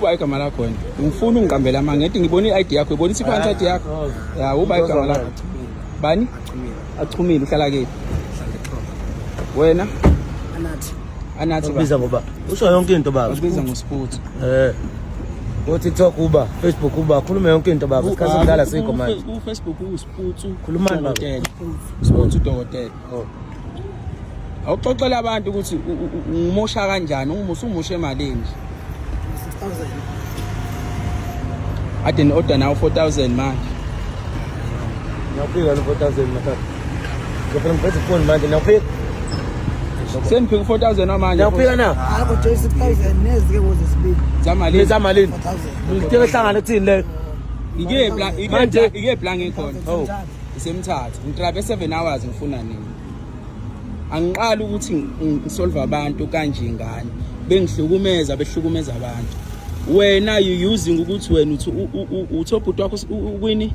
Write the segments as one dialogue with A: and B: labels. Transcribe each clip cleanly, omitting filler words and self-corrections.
A: Uba igama lakho wena ngifuna ungiqambela amanga ngithi ngibona i-ID yakho ibonisa i-contact yakho ya uba igama lakho bani Achumile uhlala ke wena Anathi
B: biza ngoba usho yonke into baba
A: ubiza ngoSport
B: o TikTok uba Facebook uba khuluma yonke into baba isikhathi ngidala sikho manje
A: ku Facebook uSport
B: khulumani baba
A: Sport udokotela awuxoxela abantu ukuthi ngimosha kanjani umushe emalini nje
C: 6000
A: ade ni order now 4000 manje
B: ngiyafika no 4000 mathatha ngifuna ngiphethe phone manje ngiyafika
A: sengiphika 4000 manje
B: ngiyafika na
C: akho 6000 nezi ke wozesibili
B: zamalini ngithe hlangana ethini le
A: ike plan ekhona isemthatha ngitrabe 7 hours ngifuna nini angiqala ukuthi ngisolve abantu kanje ngani bengihlukumeza behlukumeza abantu wena you using ukuthi wena uthobhuti wakho ukwini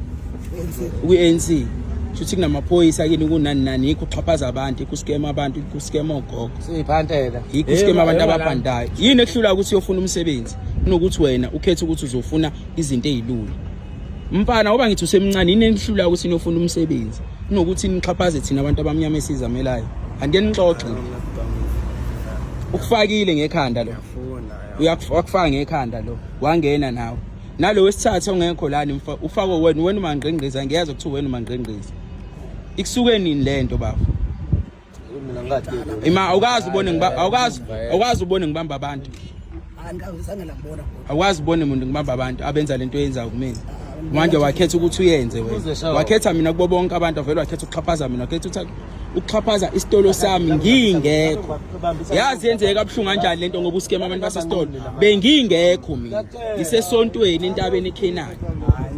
A: ku-ANC futhi kunamaphoyisa kini kunani yikho uxhaphaza abantu ikuskema abantu ikuskema ogogo
B: siyiphantela
A: ikuskema abantu ababhandayo yini ekuhlula ukuthi uyofuna umsebenzi kunokuthi wena ukhethe ukuthi uzofuna izinto ezilula mfana ngoba ngithi usemncane yini ekuhlula ukuthi niyofuna umsebenzi kunokuthi nixhaphaze thina abantu abamnyama esizamelayo andiyeni ngixoxe ukufakile ngekhanda lo uyakufaka ngekhanda lo wangena nawe nalo wesithathu ongekho lana ufako wena umangqengqeza ngiyeza ukuthi wena umangqengqeza ikusuke nini lento baba
B: mina ngathi
A: ima awukazi ubone ngibamba abantu
C: angizange labona
A: awukazi ubone umuntu ngibamba abantu abenza lento yenzayo kumina manje wakhetha ukuthi uyenze wena wakhetha mina kubo bonke abantu avela wakhetha ukuxhaphaza mina wakhetha ukuthi ukuxhaphaza isitolo sami ngingekho yazi yenzeka kabuhlungu kanjani lento ngoba uskema abantu basesitolo bengingekho mina ngisesontweni entabeni eKenani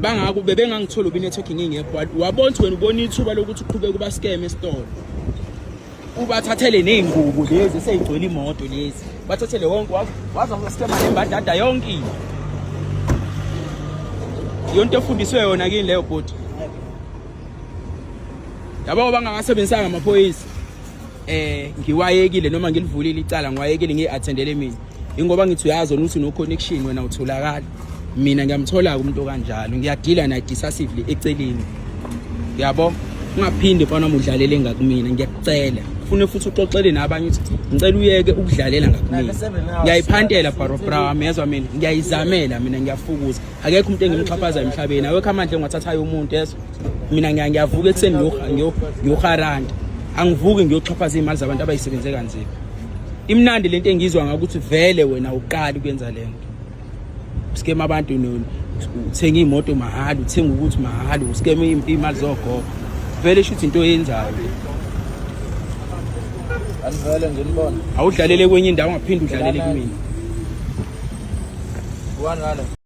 A: bangako bebengangithola ubinetworking ingekho wabona wena ubona ithuba lokuthi uqhubeke kuba scam esitolo ubathathele nezingubo lezi eseyigcwele imoto lezi bathathele wonke waza uskema nembadada yonke yonke efundiswe yona kini leyo bhodi yabo bangasebenzisanga amaphoyisa ngiwayekile noma ngilivulile icala ngiwayekile ngiattendele mina ingoba ngithi uyazi ukuthi no connection wena utholakala mina ngiyamthola umuntu kanjalo ngiyadila naye decisively eceleni yabo ungaphinde mfana udlalele ngakumina ngiyakucela ufune futhi uxoxele nabanye ukuthi ngicela uyeke ukudlalela ngakumina ngiyayiphantela bro mezwa mina ngiyayizamela mina ngiyafukuza akekho umuntu engimxhaphaza emhlabeni awekho amandla engathathayo umuntu yeso mina ngiyavuka ekseni ngiyoharanda angivuki ngiyoxhaphaza imali zabantu abayisebenze kanzima imnandi lento engizwa ngakuthi vele wena uqala ukwenza lento skema abantu uthenga imoto mahali uthenga ukuthi mahali uskema imali zogogo vele shuthi into yenzayo
B: anivele nginibona
A: awudlalele kwenye indawo ngaphinde udlalele kumina